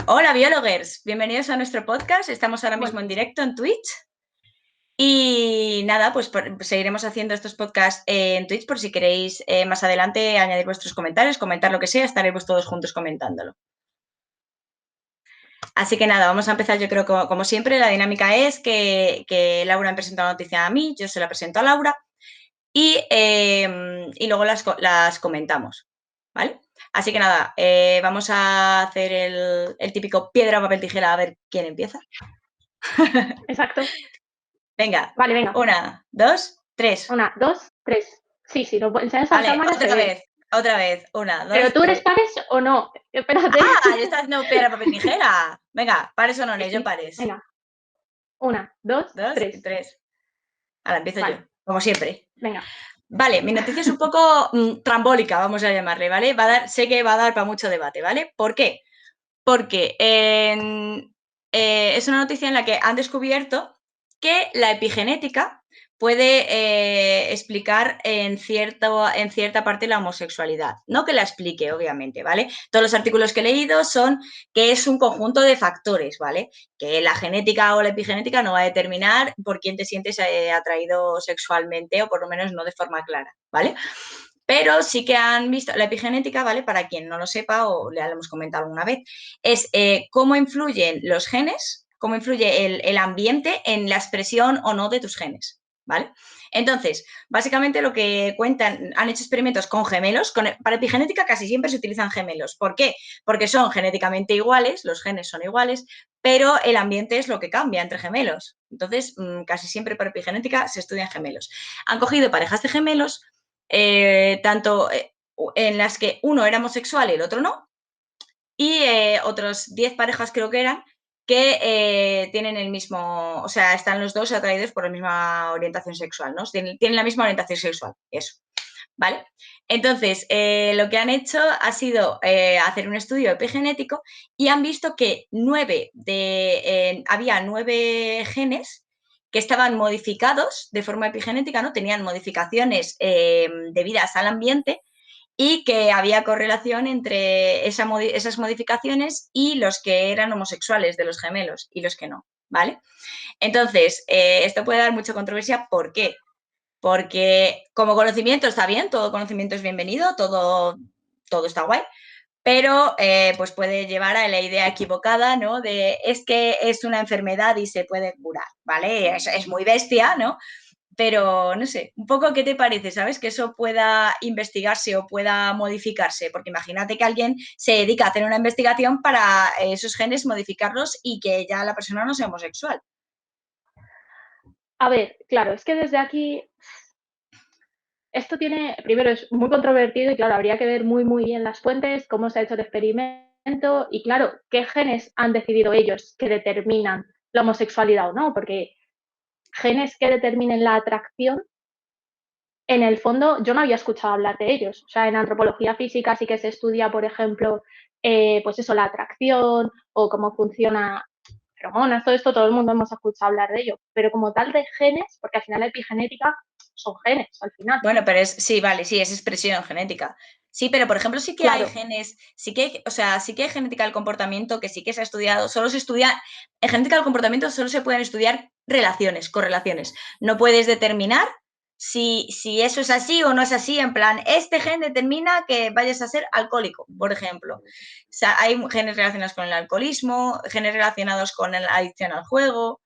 Hola, biólogers. Bienvenidos a nuestro podcast. Estamos ahora mismo en directo en Twitch. Y nada, pues seguiremos haciendo estos podcasts en Twitch por si queréis más adelante añadir vuestros comentarios, comentar lo que sea, estaremos todos juntos comentándolo. Así que nada, vamos a empezar. Yo creo que como siempre la dinámica es que Laura me presenta la noticia a mí, yo se la presento a Laura y luego las comentamos, ¿vale? Así que nada, vamos a hacer el típico piedra, papel, tijera, a ver quién empieza. Exacto. Venga. Vale, venga. 1, 2, 3. 1, 2, 3. Sí, lo enseñas a Vale, cámara se ve. otra vez. 1, 2, ¿Pero tú 3. eres pares o no? Espérate. ¡Ah! Ya estás haciendo piedra, papel, tijera. Venga, pares o no, yo Sí, pares. venga. 1, 2, 2 y 3. 3. Ahora empiezo yo, Vale, como siempre. venga. Vale, mi noticia es un poco trambólica, vamos a llamarle, ¿vale? Sé que va a dar para mucho debate, ¿vale? ¿Por qué? Porque es una noticia en la que han descubierto que la epigenética puede explicar en cierta parte la homosexualidad. No que la explique, obviamente, ¿vale? Todos los artículos que he leído son que es un conjunto de factores, ¿vale? Que la genética o la epigenética no va a determinar por quién te sientes atraído sexualmente o por lo menos no de forma clara, ¿vale? Pero sí que han visto la epigenética, ¿vale? Para quien no lo sepa o le hemos comentado alguna vez, es cómo influyen los genes, cómo influye el ambiente en la expresión o no de tus genes, ¿vale? Entonces, básicamente lo que cuentan, han hecho experimentos con gemelos, para epigenética casi siempre se utilizan gemelos. ¿Por qué? Porque son genéticamente iguales, los genes son iguales, pero el ambiente es lo que cambia entre gemelos. Entonces, casi siempre para epigenética se estudian gemelos. Han cogido parejas de gemelos, tanto en las que uno era homosexual y el otro no, y otros 10 parejas creo que eran, que tienen el mismo, o sea, están los dos atraídos por la misma orientación sexual, ¿no? Tienen la misma orientación sexual, eso, ¿vale? Entonces, lo que han hecho ha sido hacer un estudio epigenético y han visto que había 9 genes que estaban modificados de forma epigenética, ¿no? Tenían modificaciones debidas al ambiente y que había correlación entre esas modificaciones y los que eran homosexuales de los gemelos y los que no, ¿vale? Entonces, esto puede dar mucha controversia. ¿Por qué? Porque como conocimiento está bien, todo conocimiento es bienvenido, todo está guay, pero pues puede llevar a la idea equivocada, ¿no? De es que es una enfermedad y se puede curar, ¿vale? Es muy bestia, ¿no? Pero no sé, un poco qué te parece, ¿sabes? Que eso pueda investigarse o pueda modificarse, porque imagínate que alguien se dedica a hacer una investigación para esos genes modificarlos y que ya la persona no sea homosexual. A ver, claro, es que desde aquí esto primero es muy controvertido y claro, habría que ver muy bien las fuentes, cómo se ha hecho el experimento y claro, qué genes han decidido ellos que determinan la homosexualidad o no, porque genes que determinen la atracción, en el fondo yo no había escuchado hablar de ellos. O sea, en antropología física sí que se estudia, por ejemplo, pues eso, la atracción o cómo funciona feromonas, todo esto, todo el mundo hemos escuchado hablar de ello, pero como tal de genes, porque al final la epigenética son genes, al final. Bueno, pero sí, vale, sí, es expresión genética. Sí, pero por ejemplo, sí que hay Claro, genes, o sea, sí que hay genética del comportamiento que sí que se ha estudiado, solo se estudia, en genética del comportamiento solo se pueden estudiar relaciones, correlaciones. No puedes determinar si eso es así o no es así, en plan, este gen determina que vayas a ser alcohólico, por ejemplo. O sea, hay genes relacionados con el alcoholismo, genes relacionados con la adicción al juego,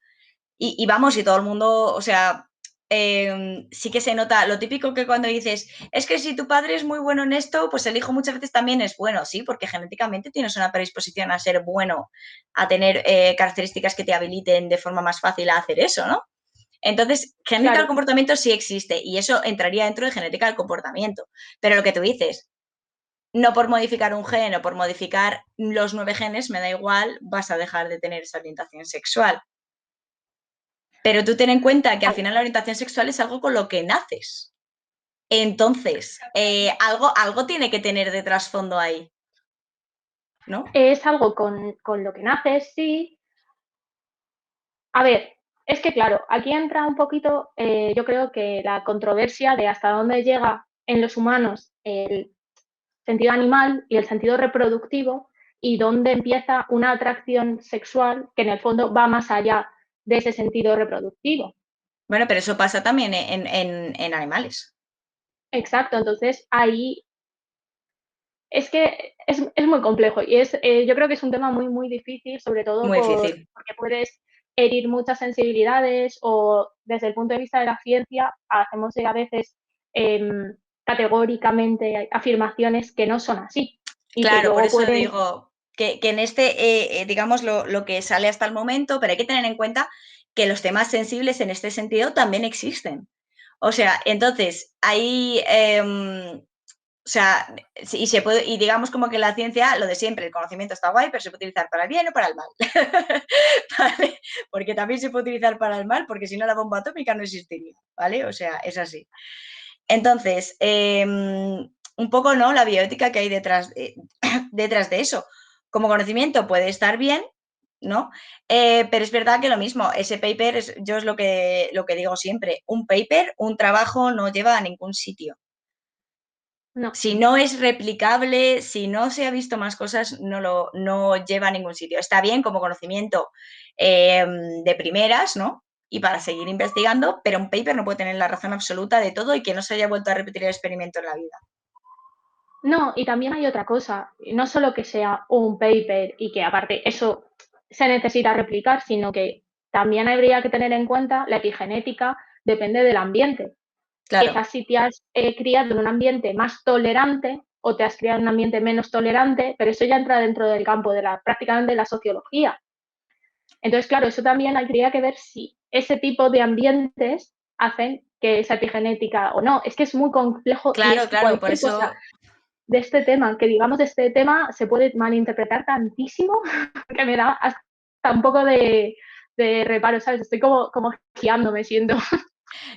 y vamos, y todo el mundo, o sea, sí que se nota lo típico que cuando dices, es que si tu padre es muy bueno en esto, pues el hijo muchas veces también es bueno, sí, porque genéticamente tienes una predisposición a ser bueno, a tener características que te habiliten de forma más fácil a hacer eso, ¿no? Entonces, genética del claro. comportamiento sí existe y eso entraría dentro de genética del comportamiento. Pero lo que tú dices, no por modificar un gen o por modificar los 9 genes, me da igual, vas a dejar de tener esa orientación sexual. Pero tú ten en cuenta que al final la orientación sexual es algo con lo que naces. Entonces, algo tiene que tener de trasfondo ahí, ¿no? Es algo con lo que naces, sí. A ver, es que claro, aquí entra un poquito, yo creo que la controversia de hasta dónde llega en los humanos el sentido animal y el sentido reproductivo y dónde empieza una atracción sexual que en el fondo va más allá de ese sentido reproductivo. Bueno, pero eso pasa también en animales. Exacto, entonces ahí es que es muy complejo y yo creo que es un tema muy, muy difícil, sobre todo Muy difícil. porque puedes herir muchas sensibilidades o desde el punto de vista de la ciencia hacemos a veces categóricamente afirmaciones que no son así y que Claro, por luego eso pueden... digo que en este, digamos, lo que sale hasta el momento, pero hay que tener en cuenta que los temas sensibles en este sentido también existen. O sea, entonces, ahí, o sea, y se puede, y digamos como que la ciencia, lo de siempre, el conocimiento está guay, pero se puede utilizar para el bien o para el mal. ¿Vale? Porque también se puede utilizar para el mal, porque si no la bomba atómica no existiría, ¿vale? O sea, es así. Entonces, un poco, ¿no? La bioética que hay detrás de eso. Como conocimiento puede estar bien, ¿no? Pero es verdad que lo mismo, ese paper, yo es lo que digo siempre, un paper, un trabajo no lleva a ningún sitio. No, Si no es replicable, si no se ha visto más cosas, no lleva a ningún sitio. Está bien como conocimiento de primeras, ¿no? Y para seguir investigando, pero un paper no puede tener la razón absoluta de todo y que no se haya vuelto a repetir el experimento en la vida. no, y también hay otra cosa, no solo que sea un paper y que aparte eso se necesita replicar, sino que también habría que tener en cuenta la epigenética depende del ambiente. Claro, Quizás si te has criado en un ambiente más tolerante o te has criado en un ambiente menos tolerante, pero eso ya entra dentro del campo de prácticamente la sociología. Entonces, claro, eso también habría que ver si ese tipo de ambientes hacen que esa epigenética o no. Es que es muy complejo y claro, es que claro, por cualquier cosa eso, de este tema, que digamos de este tema, se puede malinterpretar tantísimo que me da hasta un poco de reparo, ¿sabes? Estoy como guiándome, siento.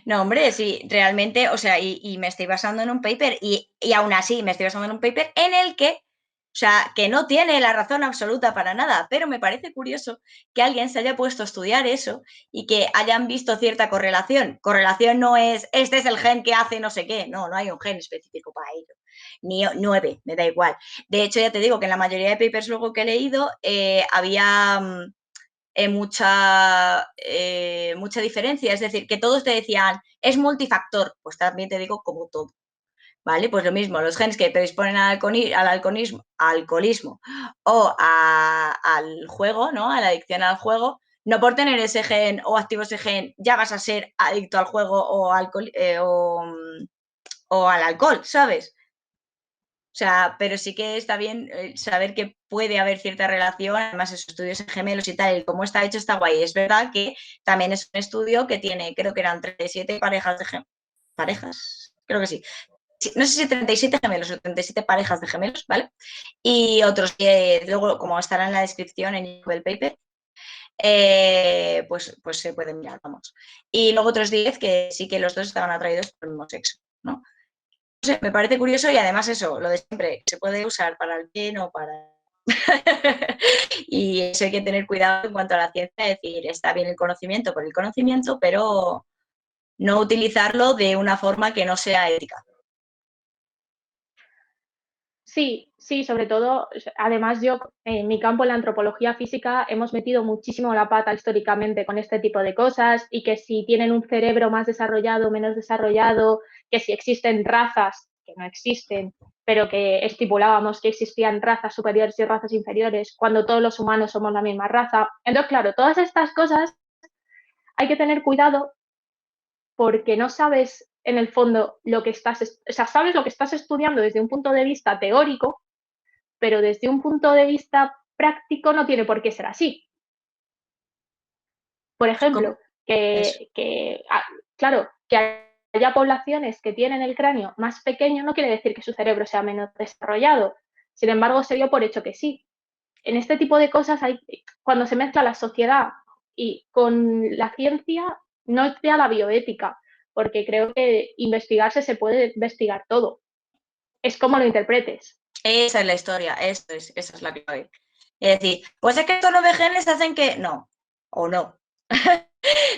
no, hombre, sí, realmente, o sea, y me estoy basando en un paper y aún así me estoy basando en un paper en el que, o sea, que no tiene la razón absoluta para nada, pero me parece curioso que alguien se haya puesto a estudiar eso y que hayan visto cierta correlación. Correlación no es, este es el gen que hace no sé qué, no hay un gen específico para ello. Ni 9, me da igual. De hecho, ya te digo que en la mayoría de papers luego que he leído había mucha diferencia, es decir, que todos te decían, es multifactor, pues también te digo como todo, ¿vale? Pues lo mismo, los genes que predisponen al alcoholismo o al juego, ¿no? A la adicción al juego, no por tener ese gen o activo ese gen ya vas a ser adicto al juego o al alcohol, ¿sabes? O sea, pero sí que está bien saber que puede haber cierta relación, además esos estudios en gemelos y tal, y cómo está hecho está guay. Es verdad que también es un estudio que tiene, creo que eran 37 parejas de gemelos. ¿Parejas? Creo que sí. No sé si 37 gemelos o 37 parejas de gemelos, ¿vale? Y otros que luego, como estará en la descripción en el paper, pues se pueden mirar, vamos. Y luego otros 10 que sí que los dos estaban atraídos por el mismo sexo, ¿no? Sé, me parece curioso y además eso, lo de siempre, se puede usar para el bien o para... y eso hay que tener cuidado en cuanto a la ciencia, es decir, está bien el conocimiento por el conocimiento, pero no utilizarlo de una forma que no sea ética. Sí, sí, sobre todo, además yo en mi campo, en la antropología física, hemos metido muchísimo la pata históricamente con este tipo de cosas y que si tienen un cerebro más desarrollado o menos desarrollado, que si existen razas que no existen, pero que estipulábamos que existían razas superiores y razas inferiores, cuando todos los humanos somos la misma raza. Entonces, claro, todas estas cosas hay que tener cuidado porque no sabes en el fondo lo que estás, o sea, sabes lo que estás estudiando desde un punto de vista teórico, pero desde un punto de vista práctico no tiene por qué ser así. Por ejemplo, ¿Cómo? Eso. claro, que haya poblaciones que tienen el cráneo más pequeño no quiere decir que su cerebro sea menos desarrollado. Sin embargo, se dio por hecho que sí. En este tipo de cosas, cuando se mezcla la sociedad y con la ciencia, no crea la bioética, porque creo que investigarse se puede investigar todo. Es como lo interpretes. Esa es la historia, esa es la clave. Es decir, pues es que estos 9 genes hacen que no, o no.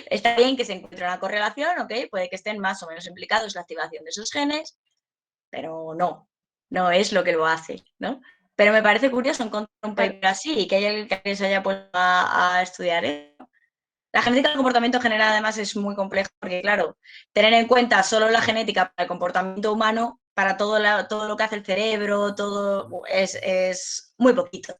Está bien que se encuentre una correlación, ¿ok? Puede que estén más o menos implicados en la activación de esos genes, pero no es lo que lo hace, ¿no? Pero me parece curioso encontrar un Claro, paper así y que haya alguien que se haya puesto a estudiar eso. La genética del comportamiento general además es muy compleja porque, claro, tener en cuenta solo la genética para el comportamiento humano, para todo lo que hace el cerebro, todo es muy poquito.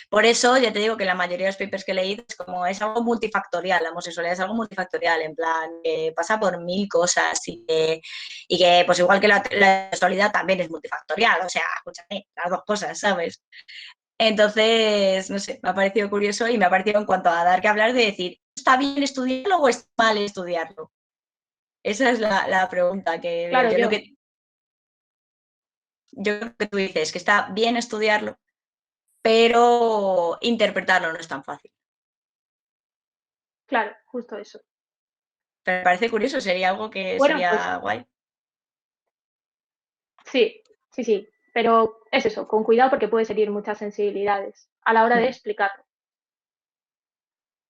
Por eso ya te digo que la mayoría de los papers que he leído es algo multifactorial, la homosexualidad es algo multifactorial, en plan, pasa por mil cosas y que pues igual que la sexualidad también es multifactorial, o sea, escúchame, las dos cosas, ¿sabes? Entonces, no sé, me ha parecido curioso y me ha parecido en cuanto a dar que hablar de decir, ¿está bien estudiarlo o está mal estudiarlo? Esa es la pregunta que veo claro, yo. Yo creo que tú dices que está bien estudiarlo, pero interpretarlo no es tan fácil. claro, justo eso. Pero me parece curioso, sería algo que Bueno, pues sería guay. sí, sí, sí, pero es eso, con cuidado porque puede herir muchas sensibilidades a la hora de explicarlo.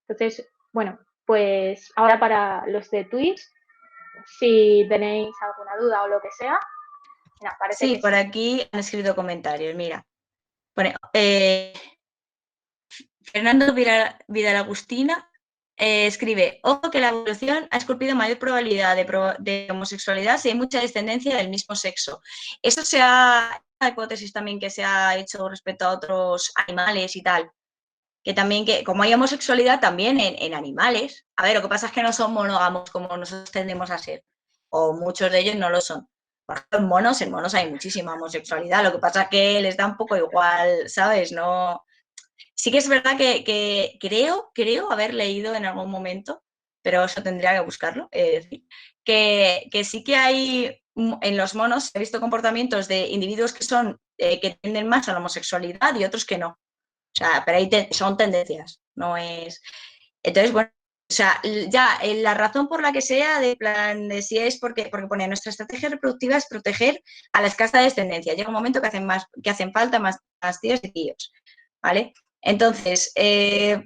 Entonces, bueno, pues ahora para los de Twitch, si tenéis alguna duda o lo que sea, mira, parece Sí, que por sí. aquí han escrito comentarios, mira. Pone, Fernando Vidal Agustina escribe, ojo que la evolución ha esculpido mayor probabilidad de homosexualidad si hay mucha descendencia del mismo sexo. Eso una hipótesis también que se ha hecho respecto a otros animales y tal, que también, que como hay homosexualidad también en animales, a ver, lo que pasa es que no son monógamos como nosotros tendemos a ser, o muchos de ellos no lo son. Por ejemplo, en monos hay muchísima homosexualidad, lo que pasa es que les da un poco igual, ¿sabes? No, sí que es verdad que creo haber leído en algún momento, pero eso tendría que buscarlo, decir, que sí que hay en los monos, he visto comportamientos de individuos que tienden más a la homosexualidad y otros que no. O sea, pero ahí son tendencias, no es... Entonces, bueno, o sea, ya la razón por la que sea, de plan, de si es porque pone nuestra estrategia reproductiva es proteger a la escasa descendencia. Llega un momento que hacen falta más tíos y tíos, ¿vale? Entonces, es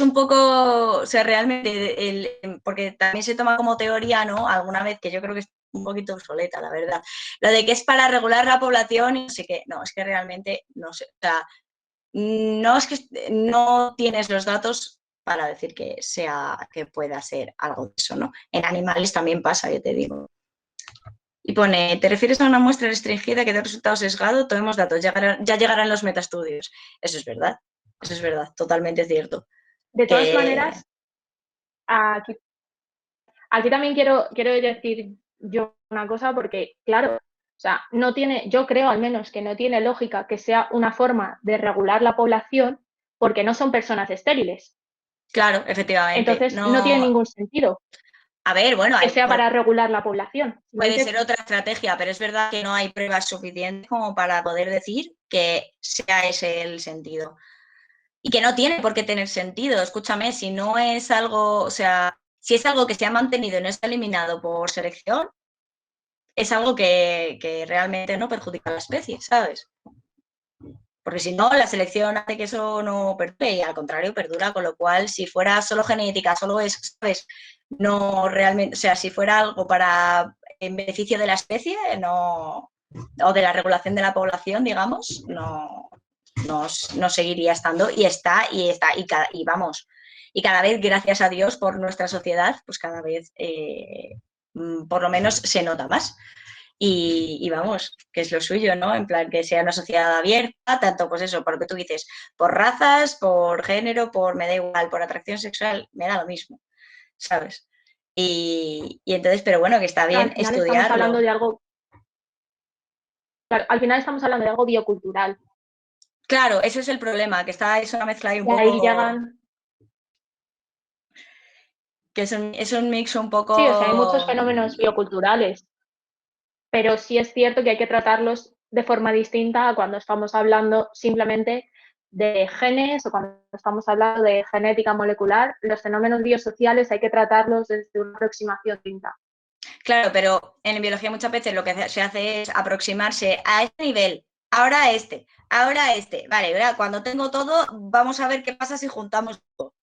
un poco, o sea, realmente, porque también se toma como teoría, ¿no? Alguna vez que yo creo que es un poquito obsoleta, la verdad. Lo de que es para regular la población y no sé qué, no, es que realmente no sé. O sea, no es que no tienes los datos para decir que pueda ser algo de eso, ¿no? En animales también pasa, yo te digo. Y pone, ¿te refieres a una muestra restringida que da resultado sesgado? Tomemos datos, ya llegarán los metaestudios. Eso es verdad, totalmente cierto. De todas Que, maneras, aquí, aquí también quiero decir yo una cosa porque, claro, o sea, no tiene, yo creo al menos que no tiene lógica que sea una forma de regular la población porque no son personas estériles. claro, efectivamente, Entonces, no tiene no... ningún sentido A ver, bueno, que sea para regular la población. puede Simplemente, ser otra estrategia, pero es verdad que no hay pruebas suficientes como para poder decir que sea ese el sentido. Y que no tiene por qué tener sentido. Escúchame, si no es algo, o sea, si es algo que se ha mantenido y no está eliminado por selección, es algo que realmente no perjudica a la especie, ¿sabes? Porque si no, la selección hace que eso no perdure y al contrario perdura, con lo cual si fuera solo genética, solo eso, ¿sabes? No realmente, o sea, si fuera algo para en beneficio de la especie, no, o de la regulación de la población, digamos, no seguiría estando y vamos, y cada vez, gracias a Dios por nuestra sociedad, pues cada vez por lo menos se nota más. Y vamos, que es lo suyo, ¿no? En plan, que sea una sociedad abierta, tanto pues eso, por lo que tú dices, por razas, por género, me da igual, por atracción sexual, me da lo mismo, ¿sabes? Y entonces, pero bueno, que está bien al final estamos hablando estudiarlo. de algo, claro, al final estamos hablando de algo biocultural. Claro, ese es el problema, que es una mezcla ahí un Y ahí poco, llegan, que es un mix un sí, o sea, hay muchos poco... fenómenos bioculturales, pero sí es cierto que hay que tratarlos de forma distinta a cuando estamos hablando simplemente de genes o cuando estamos hablando de genética molecular. Los fenómenos biosociales hay que tratarlos desde una aproximación distinta. Claro, pero en biología muchas veces lo que se hace es aproximarse a este nivel, ahora a este. Vale, ¿verdad? Cuando tengo todo, vamos a ver qué pasa si juntamos todo.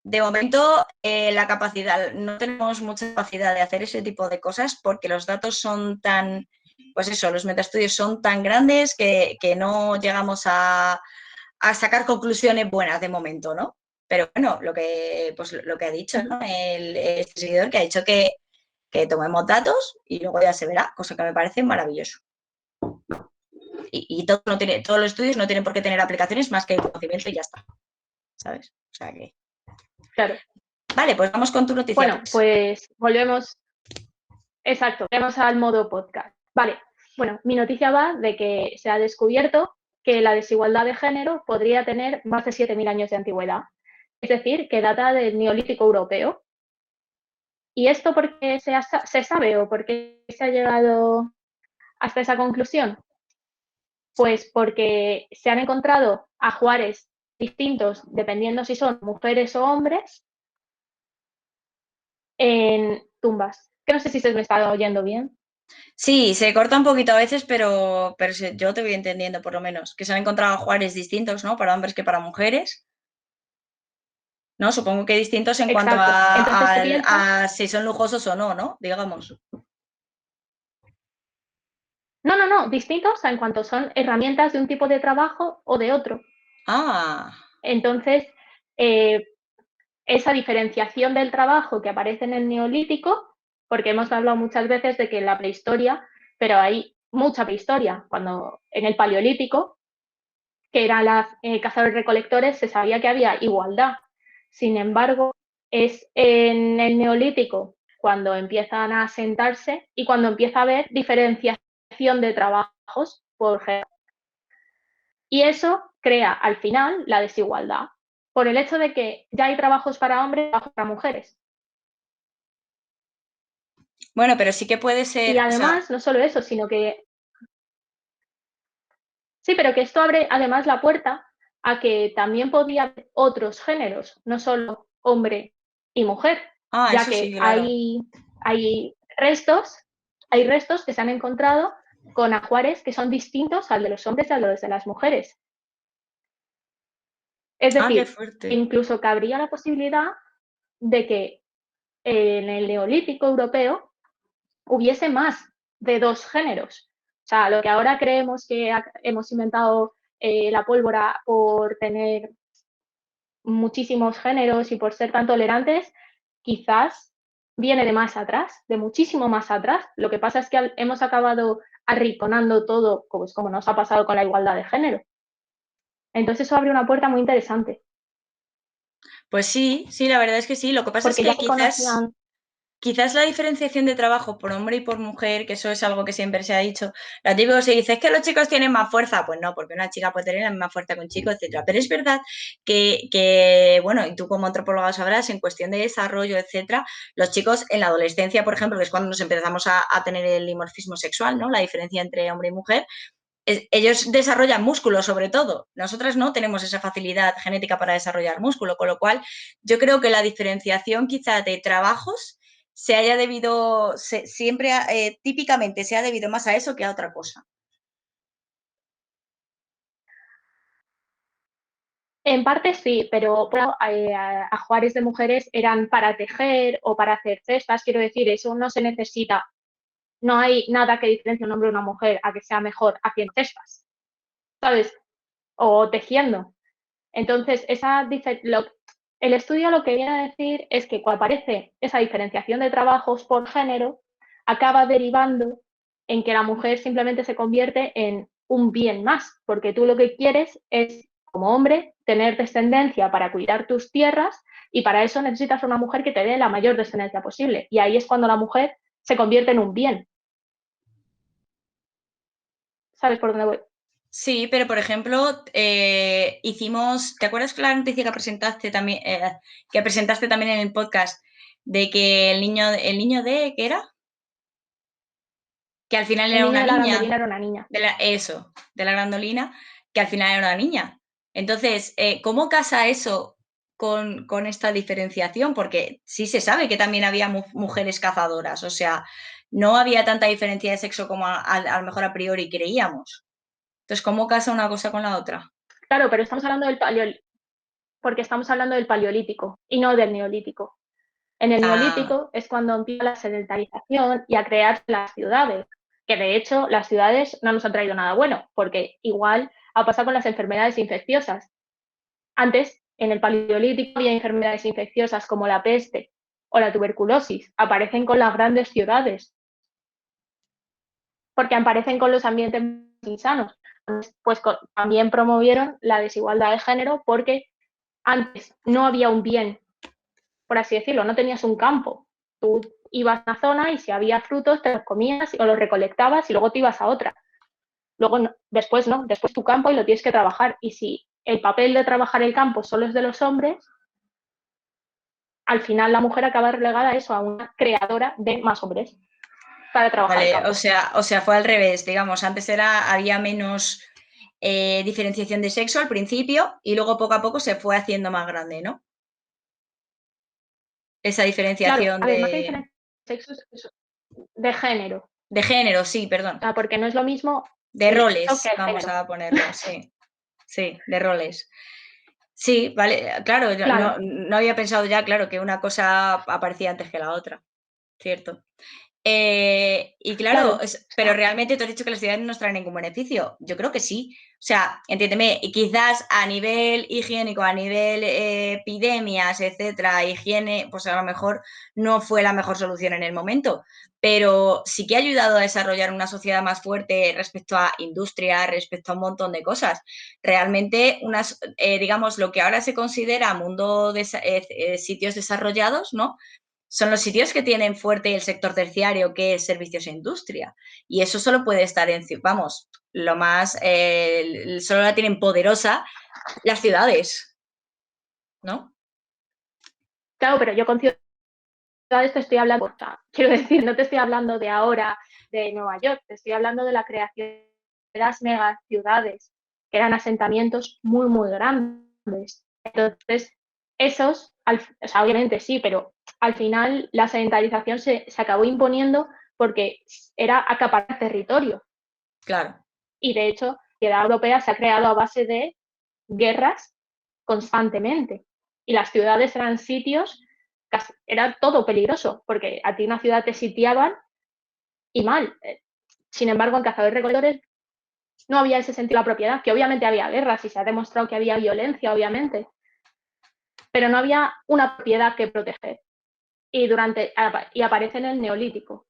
De momento, la capacidad, no tenemos mucha capacidad de hacer ese tipo de cosas porque los datos son tan pues eso, los metaestudios son tan grandes que no llegamos a sacar conclusiones buenas de momento, ¿no? Pero bueno, pues lo que ha dicho, ¿no? El seguidor que ha dicho que tomemos datos y luego ya se verá, cosa que me parece maravilloso. Y todo todos los estudios no tienen por qué tener aplicaciones más que el conocimiento y ya está, ¿sabes? O sea que... Claro. Vale, pues vamos con tu noticia. Bueno, pues volvemos. Exacto, volvemos al modo podcast. Vale, bueno, mi noticia va de que se ha descubierto que la desigualdad de género podría tener más de 7.000 años de antigüedad. Es decir, que data del Neolítico europeo. ¿Y esto por qué se sabe o por qué se ha llegado hasta esa conclusión? Pues porque se han encontrado ajuares distintos, dependiendo si son mujeres o hombres, en tumbas. Que no sé si se me está oyendo bien. Sí, se corta un poquito a veces, pero yo te voy entendiendo por lo menos. Que se han encontrado ajuares distintos, ¿no? Para hombres que para mujeres. ¿No? Supongo que distintos en cuanto Exacto. Entonces se piensa. a si son lujosos o no, ¿no? Digamos. No, distintos en cuanto son herramientas de un tipo de trabajo o de otro. Ah. Entonces, esa diferenciación del trabajo que aparece en el Neolítico, porque hemos hablado muchas veces de que en la prehistoria, pero hay mucha prehistoria, cuando en el Paleolítico, que eran las cazadores-recolectores, se sabía que había igualdad. Sin embargo, es en el Neolítico cuando empiezan a asentarse y cuando empieza a haber diferenciación de trabajos por género. Y eso crea al final la desigualdad, por el hecho de que ya hay trabajos para hombres y trabajos para mujeres. Bueno, pero sí que puede ser. Y además, no solo eso, sino que. Sí, pero que esto abre además la puerta a que también podría haber otros géneros, no solo hombre y mujer, ya Eso sí, que claro. hay restos que se han encontrado con ajuares que son distintos al de los hombres y al de los de las mujeres. Es Qué decir, fuerte. incluso cabría la posibilidad de que en el Neolítico europeo hubiese más de dos géneros. O sea, lo que ahora creemos que hemos inventado la pólvora por tener muchísimos géneros y por ser tan tolerantes, quizás viene de más atrás, de muchísimo más atrás. Lo que pasa es que hemos acabado arrinconando todo, como nos ha pasado con la igualdad de género. Entonces eso abre una puerta muy interesante. Pues sí, la verdad es que sí. Lo que pasa es Porque ya que se conocían. quizás la diferenciación de trabajo por hombre y por mujer, que eso es algo que siempre se ha dicho, lo típico se dice, es que los chicos tienen más fuerza. Pues no, porque una chica puede tener la misma fuerza que un chico, etcétera. Pero es verdad bueno, y tú como antropóloga sabrás, en cuestión de desarrollo, etcétera, los chicos en la adolescencia, por ejemplo, que es cuando nos empezamos a tener el dimorfismo sexual, ¿no? La diferencia entre hombre y mujer, ellos desarrollan músculo sobre todo. Nosotras no tenemos esa facilidad genética para desarrollar músculo, con lo cual yo creo que la diferenciación quizá de trabajos se haya debido, siempre, típicamente se ha debido más a eso que a otra cosa. En parte sí, pero ajuares de mujeres eran para tejer o para hacer cestas, quiero decir, eso no se necesita. No hay nada que diferencie un hombre o una mujer a que sea mejor haciendo cestas, ¿sabes? O tejiendo. Entonces, el estudio lo que viene a decir es que cuando aparece esa diferenciación de trabajos por género, acaba derivando en que la mujer simplemente se convierte en un bien más, porque tú lo que quieres es, como hombre, tener descendencia para cuidar tus tierras y para eso necesitas una mujer que te dé la mayor descendencia posible. Y ahí es cuando la mujer se convierte en un bien. ¿Sabes por dónde voy? Sí, pero por ejemplo, ¿te acuerdas que la noticia que presentaste también, en el podcast de que el niño ¿qué era? Que al final El era niño una de la niña, grandolina era una niña. de la grandolina, que al final era una niña. Entonces, ¿cómo casa eso con esta diferenciación? Porque sí se sabe que también había mujeres cazadoras, o sea, no había tanta diferencia de sexo como a lo mejor a priori creíamos. Entonces, ¿cómo casa una cosa con la otra? Claro, pero estamos hablando del paleolítico, porque estamos hablando del paleolítico y no del neolítico. En el Ah, neolítico es cuando empieza la sedentarización y a crearse las ciudades, que de hecho las ciudades no nos han traído nada bueno, porque igual ha pasado con las enfermedades infecciosas. Antes, en el Paleolítico, había enfermedades infecciosas como la peste o la tuberculosis. Aparecen con las grandes ciudades, porque aparecen con los ambientes insanos. Pues también promovieron la desigualdad de género porque antes no había un bien, por así decirlo, no tenías un campo. Tú ibas a una zona y si había frutos te los comías o los recolectabas y luego te ibas a otra. Luego, después no, después tu campo y lo tienes que trabajar. Y si el papel de trabajar el campo solo es de los hombres, al final la mujer acaba relegada a eso, a una creadora de más hombres para trabajar el Vale, campo. o sea, fue al revés, digamos, antes había menos diferenciación de sexo al principio y luego poco a poco se fue haciendo más grande, ¿no? Esa Claro, diferenciación además de diferencia de sexos, de género. de género, sí, perdón, O sea, porque no es lo mismo de el sexo que roles, el vamos género. a ponerlo, sí, sí, de roles. Sí, vale, claro, Claro, no había pensado ya, claro, que una cosa aparecía antes que la otra, cierto. Y claro, claro. O pero sea, realmente tú has dicho que las ciudades no nos traen ningún beneficio. Yo creo que sí. O sea, entiéndeme, y quizás a nivel higiénico, a nivel epidemias, etcétera, higiene, pues a lo mejor no fue la mejor solución en el momento, pero sí que ha ayudado a desarrollar una sociedad más fuerte respecto a industria, respecto a un montón de cosas. Realmente, digamos, lo que ahora se considera mundo de sitios desarrollados, ¿no? Son los sitios que tienen fuerte el sector terciario, que es servicios e industria. Y eso solo puede estar vamos, lo más, solo la tienen poderosa las ciudades, ¿no? claro, pero yo con ciudades te estoy hablando, o sea, quiero decir, no te estoy hablando de ahora de Nueva York, te estoy hablando de la creación de las megaciudades, que eran asentamientos muy, muy grandes. Entonces, esos, o sea, obviamente sí, pero al final la sedentarización se acabó imponiendo porque era acaparar territorio. Claro. Y de hecho, la sociedad europea se ha creado a base de guerras constantemente. Y las ciudades eran sitios, era todo peligroso, porque a ti una ciudad te sitiaban y mal. Sin embargo, en cazadores recolectores no había ese sentido de la propiedad, que obviamente había guerras y se ha demostrado que había violencia, obviamente, pero no había una propiedad que proteger. Y aparece en el Neolítico.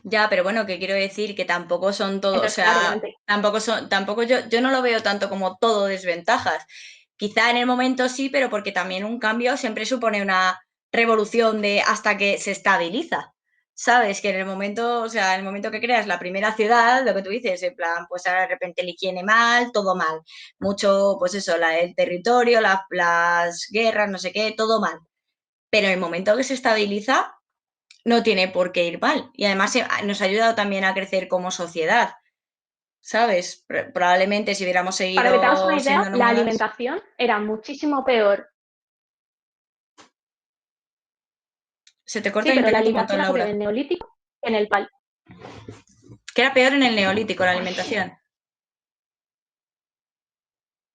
Ya, pero bueno, que quiero decir que tampoco son todo, o Entonces, claro, sea, obviamente, tampoco yo no lo veo tanto como todo desventajas. Quizá en el momento sí, pero porque también un cambio siempre supone una revolución de hasta que se estabiliza. Sabes que en el momento, o sea, en el momento que creas la primera ciudad, lo que tú dices, en plan, pues ahora de repente la higiene mal, todo mal. Mucho, pues eso, el territorio, las guerras, no sé qué, todo mal. Pero en el momento que se estabiliza, no tiene por qué ir mal. Y además nos ha ayudado también a crecer como sociedad, ¿sabes? Probablemente si hubiéramos para que te hagas seguido una idea, siendo la nómadas. alimentación era muchísimo peor. Se te corta Sí, el pero la internet un montón, alimentación era peor en Laura. el Neolítico que en el Pal. Que era peor en el neolítico la alimentación.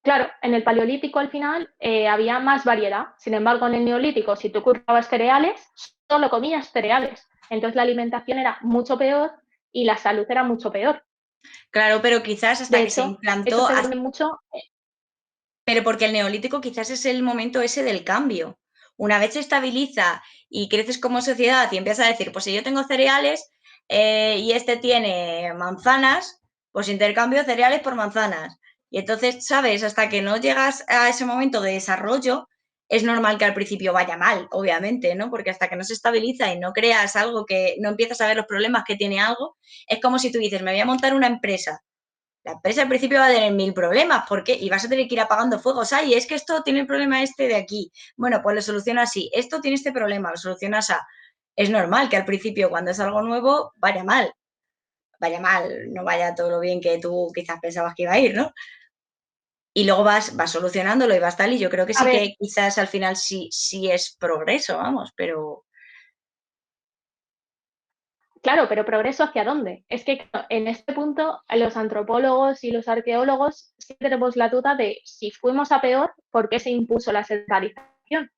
Claro, en el Paleolítico al final había más variedad. Sin embargo, en el Neolítico, si tú cultivabas cereales, solo comías cereales. Entonces la alimentación era mucho peor y la salud era mucho peor. Claro, pero quizás hasta De que se hecho, eso implantó, se debe mucho. pero porque el neolítico quizás es el momento ese del cambio. Una vez se estabiliza y creces como sociedad y empiezas a decir, pues si yo tengo cereales y este tiene manzanas, pues intercambio cereales por manzanas. Y entonces, ¿sabes? Hasta que no llegas a ese momento de desarrollo, es normal que al principio vaya mal, obviamente, ¿no? Porque hasta que no se estabiliza y no creas algo que no empiezas a ver los problemas que tiene algo, es como si tú dices, me voy a montar una empresa. La empresa al principio va a tener mil problemas, ¿por qué? Y vas a tener que ir apagando fuegos. Ay, es que esto tiene el problema este de aquí. Bueno, pues lo soluciona así. Esto tiene este problema, lo solucionas a. Es normal que al principio, cuando es algo nuevo, vaya mal, no vaya todo lo bien que tú quizás pensabas que iba a ir, ¿no? Y luego vas solucionándolo y vas tal, y yo creo que A sí ver, que quizás al final sí es progreso, vamos, pero claro, pero progreso hacia dónde? Es que en este punto los antropólogos y los arqueólogos sí tenemos la duda de si fuimos a peor, ¿por qué se impuso la sedentarización?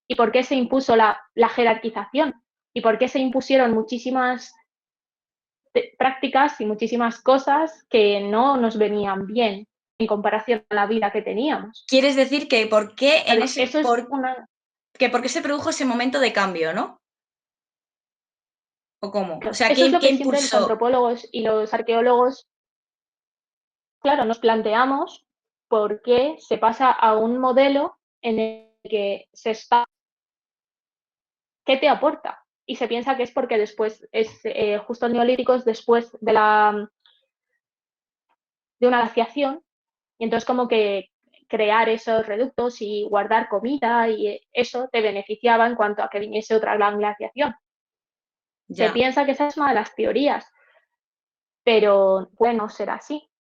¿Y por qué se impuso la jerarquización? y por qué se impusieron muchísimas prácticas y muchísimas cosas que no nos venían bien en comparación a la vida que teníamos. ¿Quieres decir que por qué en Claro, ese, eso es una... que por qué se produjo ese momento de cambio, ¿no? ¿O cómo? O sea, Eso es lo ¿qué que siempre los impulsó? antropólogos y los arqueólogos, claro, nos planteamos por qué se pasa a un modelo en el que se está... ¿Qué te aporta? Y se piensa que es porque después, justo en neolíticos, después de una glaciación, y entonces como que crear esos reductos y guardar comida y eso te beneficiaba en cuanto a que viniese otra gran glaciación. Se Ya, piensa que esa es una de las teorías, pero puede no ser así.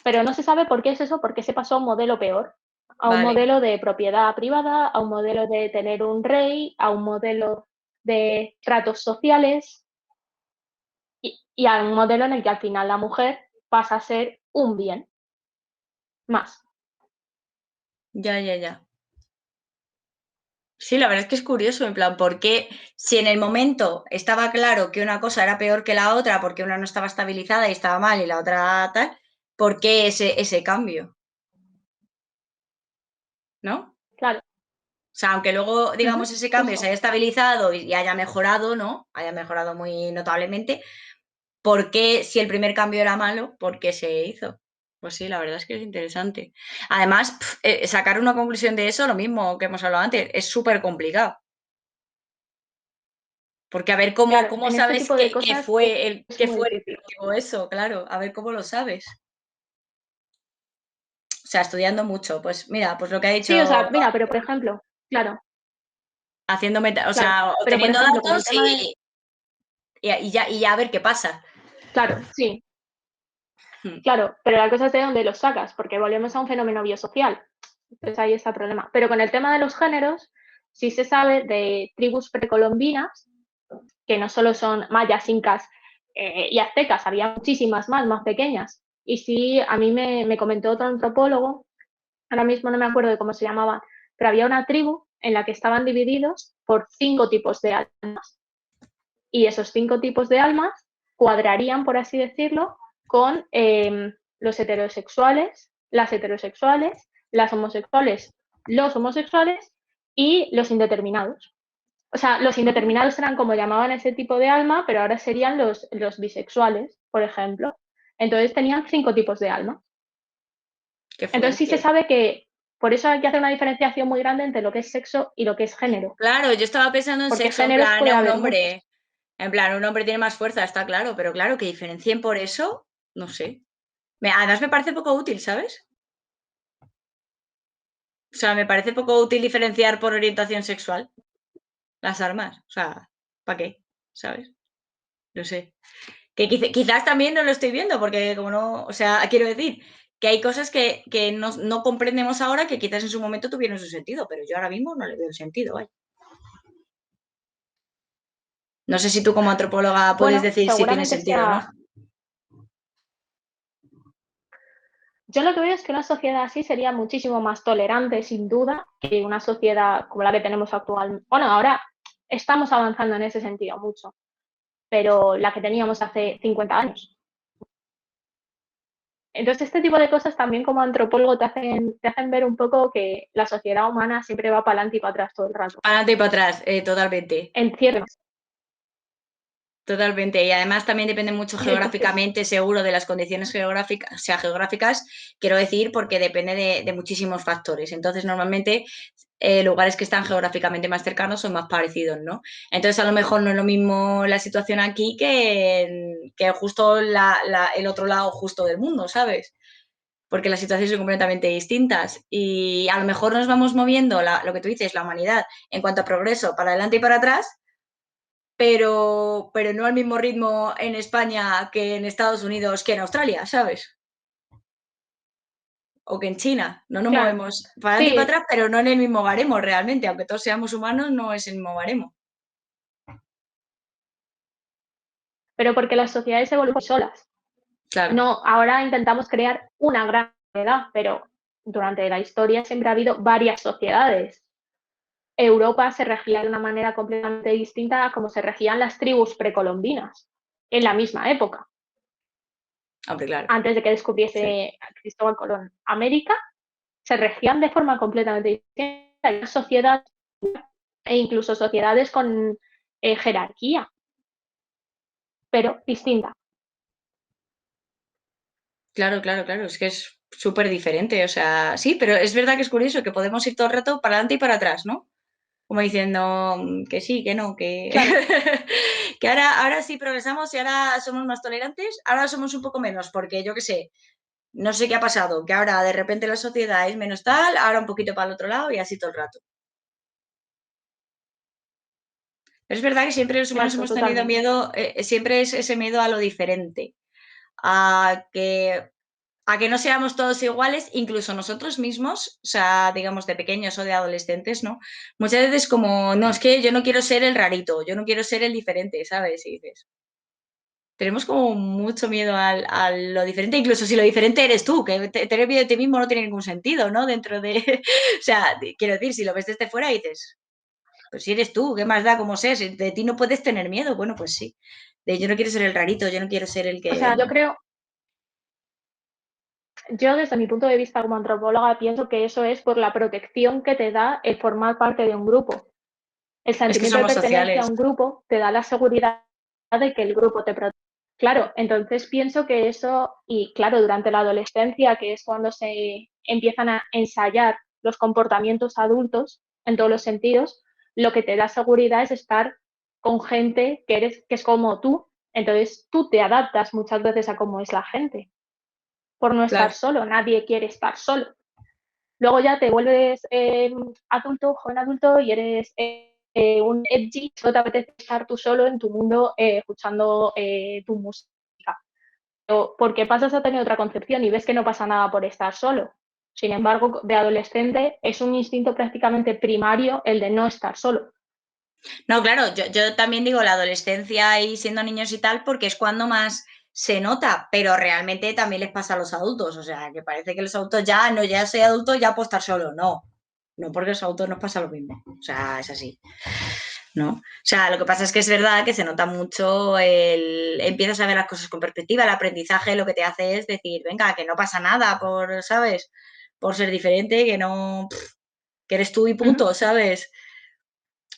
Pero no se sabe por qué es eso, porque se pasó a un modelo peor, a un vale. modelo de propiedad privada, a un modelo de tener un rey, a un modelo de tratos sociales y a un modelo en el que al final la mujer pasa a ser un bien más. Ya, ya, ya. Sí, la verdad es que es curioso, en plan, ¿por qué si en el momento estaba claro que una cosa era peor que la otra, porque una no estaba estabilizada y estaba mal y la otra tal, ¿por qué ese cambio? ¿No? Claro. O sea, aunque luego, digamos, ese cambio se Eso. haya estabilizado y haya mejorado, ¿no? Haya mejorado muy notablemente, ¿por qué si el primer cambio era malo, por qué se hizo? Pues sí, la verdad es que es interesante. Además, sacar una conclusión de eso, lo mismo que hemos hablado antes, es súper complicado. Porque a ver Claro, cómo en este sabes tipo de qué cosas fue es qué muy fue el difícil. que motivó eso, claro, a ver cómo lo sabes. O sea, estudiando mucho, pues mira, pues lo que ha Sí, o dicho, sea, mira, pero por ejemplo, claro, haciendo o claro, sea, pero por obteniendo ejemplo, con el datos tema de, y ya a ver qué pasa. claro, sí, Mm, claro, pero la cosa es de dónde los sacas, porque volvemos a un fenómeno biosocial. Entonces ahí está el problema. Pero con el tema de los géneros, sí se sabe de tribus precolombinas, que no solo son mayas, incas y aztecas, había muchísimas más, más pequeñas. Y sí, a mí me comentó otro antropólogo, ahora mismo no me acuerdo de cómo se llamaba, pero había una tribu en la que estaban divididos por 5 tipos de almas. Y esos 5 tipos de almas cuadrarían, por así decirlo, con los heterosexuales, las homosexuales, los homosexuales y los indeterminados. O sea, los indeterminados eran como llamaban ese tipo de alma, pero ahora serían los bisexuales, por ejemplo. Entonces tenían 5 tipos de alma. qué Entonces sí se fuerte. sabe que por eso hay que hacer una diferenciación muy grande entre lo que es sexo y lo que es género, Claro, yo estaba pensando en porque sexo, en géneros plan, puede un haber muchos. hombre. En plan, un hombre tiene más fuerza, está claro, pero claro, que diferencien por eso, no sé. Además me parece poco útil, ¿sabes? O sea, me parece poco útil diferenciar por orientación sexual las armas. O sea, ¿para qué? ¿Sabes? No sé. Que quizás también no lo estoy viendo, porque como no, o sea, quiero decir que hay cosas que no comprendemos ahora que quizás en su momento tuvieron su sentido, pero yo ahora mismo no le veo el sentido, vaya. No sé si tú como antropóloga puedes Bueno, decir si tiene seguramente sentido o no. sea... Yo lo que veo es que una sociedad así sería muchísimo más tolerante, sin duda, que una sociedad como la que tenemos actualmente. Bueno, ahora estamos avanzando en ese sentido mucho, pero la que teníamos hace 50 años. Entonces, este tipo de cosas también como antropólogo te hacen ver un poco que la sociedad humana siempre va para adelante y para atrás todo el rato. Para adelante y para atrás, totalmente. En ciertos. Totalmente. Y además también depende mucho Entonces, geográficamente, seguro, de las condiciones geográficas, o sea, geográficas, quiero decir, porque depende de muchísimos factores. Entonces, normalmente, lugares que están geográficamente más cercanos son más parecidos, ¿no? Entonces, a lo mejor no es lo mismo la situación aquí que justo el otro lado justo del mundo, ¿sabes? Porque las situaciones son completamente distintas. Y a lo mejor nos vamos moviendo, lo que tú dices, la humanidad, en cuanto a progreso, para adelante y para atrás, pero no al mismo ritmo en España que en Estados Unidos que en Australia, ¿sabes? O que en China. No nos claro, movemos para adelante y para sí, atrás, pero no en el mismo baremo realmente. Aunque todos seamos humanos, no es el mismo baremo. pero porque las sociedades evolucionan solas. Claro, No, ahora intentamos crear una gran sociedad, pero durante la historia siempre ha habido varias sociedades. Europa se regía de una manera completamente distinta a como se regían las tribus precolombinas en la misma época, Hombre, claro. antes de que Sí. descubriese Cristóbal Colón América, se regían de forma completamente distinta. Hay sociedades e incluso sociedades con jerarquía, pero distinta. Claro, claro, claro. Es que es súper diferente. O sea, sí, pero es verdad que es curioso que podemos ir todo el rato para adelante y para atrás, ¿no? Como diciendo que sí, que no, que, Claro. que ahora sí progresamos y ahora somos más tolerantes, ahora somos un poco menos, porque yo qué sé, no sé qué ha pasado, que ahora de repente la sociedad es menos tal, ahora un poquito para el otro lado y así todo el rato. Pero es verdad que siempre los humanos Exacto, hemos tenido totalmente. miedo, siempre es ese miedo a lo diferente, a que no seamos todos iguales, incluso nosotros mismos, o sea, digamos de pequeños o de adolescentes, ¿no? Muchas veces como, no, es que yo no quiero ser el rarito, yo no quiero ser el diferente, ¿sabes? Y dices, tenemos como mucho miedo a lo diferente, incluso si lo diferente eres tú, que tener miedo de ti mismo no tiene ningún sentido, ¿no? Dentro de, o sea, quiero decir, si lo ves desde fuera y dices, pues si eres tú, ¿qué más da como seas? Si de ti no puedes tener miedo, bueno, pues sí. De yo no quiero ser el rarito, yo no quiero ser el O que, sea, no. yo desde mi punto de vista como antropóloga pienso que eso es por la protección que te da el formar parte de un grupo. El Es que sentimiento de somos pertenencia a sociales. un grupo te da la seguridad de que el grupo te protege. Claro, entonces pienso que eso, y claro, durante la adolescencia, que es cuando se empiezan a ensayar los comportamientos adultos en todos los sentidos, lo que te da seguridad es estar con gente que es como tú. Entonces tú te adaptas muchas veces a cómo es la gente, por no estar Claro. solo. Nadie quiere estar solo. Luego ya te vuelves adulto, joven adulto, y eres un edgy, solo te apetece estar tú solo en tu mundo escuchando tu música. Pero porque pasas a tener otra concepción y ves que no pasa nada por estar solo. Sin embargo, de adolescente es un instinto prácticamente primario el de no estar solo. No, claro, yo también digo la adolescencia y siendo niños y tal, porque es cuando más se nota, pero realmente también les pasa a los adultos. O sea, que parece que los adultos ya, no, ya soy adulto, ya puedo estar solo. No, no, porque a los adultos nos pasa lo mismo. O sea, es así. ¿No? O sea, lo que pasa es que es verdad que se nota mucho empiezas a ver las cosas con perspectiva, el aprendizaje lo que te hace es decir, venga, que no pasa nada por, ¿sabes? Por ser diferente, que no, que eres tú y Uh -huh. punto, ¿sabes?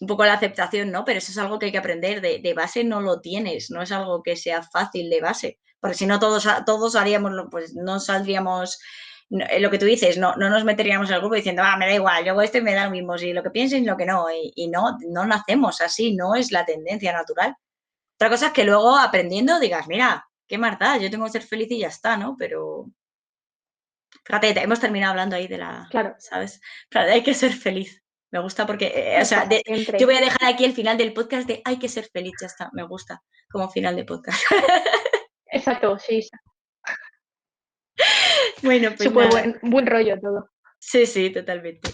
Un poco la aceptación, ¿no? Pero eso es algo que hay que aprender. De base no lo tienes, no es algo que sea fácil de base. Porque si no, todos haríamos, pues no saldríamos. Lo que tú dices, no nos meteríamos en el grupo diciendo, me da igual, yo hago esto y me da lo mismo, si lo que piensen, lo que no. Y no nacemos así, no es la tendencia natural. Otra cosa es que luego aprendiendo digas, mira, qué más da, yo tengo que ser feliz y ya está, ¿no? Pero fíjate, hemos terminado hablando ahí de la, Claro, ¿sabes? Pero hay que ser feliz. Me gusta porque, o sea, como yo siempre. voy a dejar aquí el final del podcast de hay que ser feliz, ya está, me gusta como final de podcast. Exacto, sí. Bueno, pues Súper nada. buen rollo todo. Sí, sí, totalmente.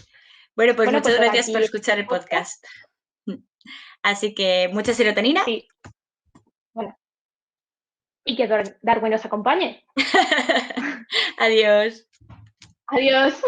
Bueno, pues Bueno, muchas pues hasta gracias por aquí escuchar el el podcast. podcast. Así que mucha serotonina. Sí, bueno, y que Darwin nos acompañe. Adiós. Adiós.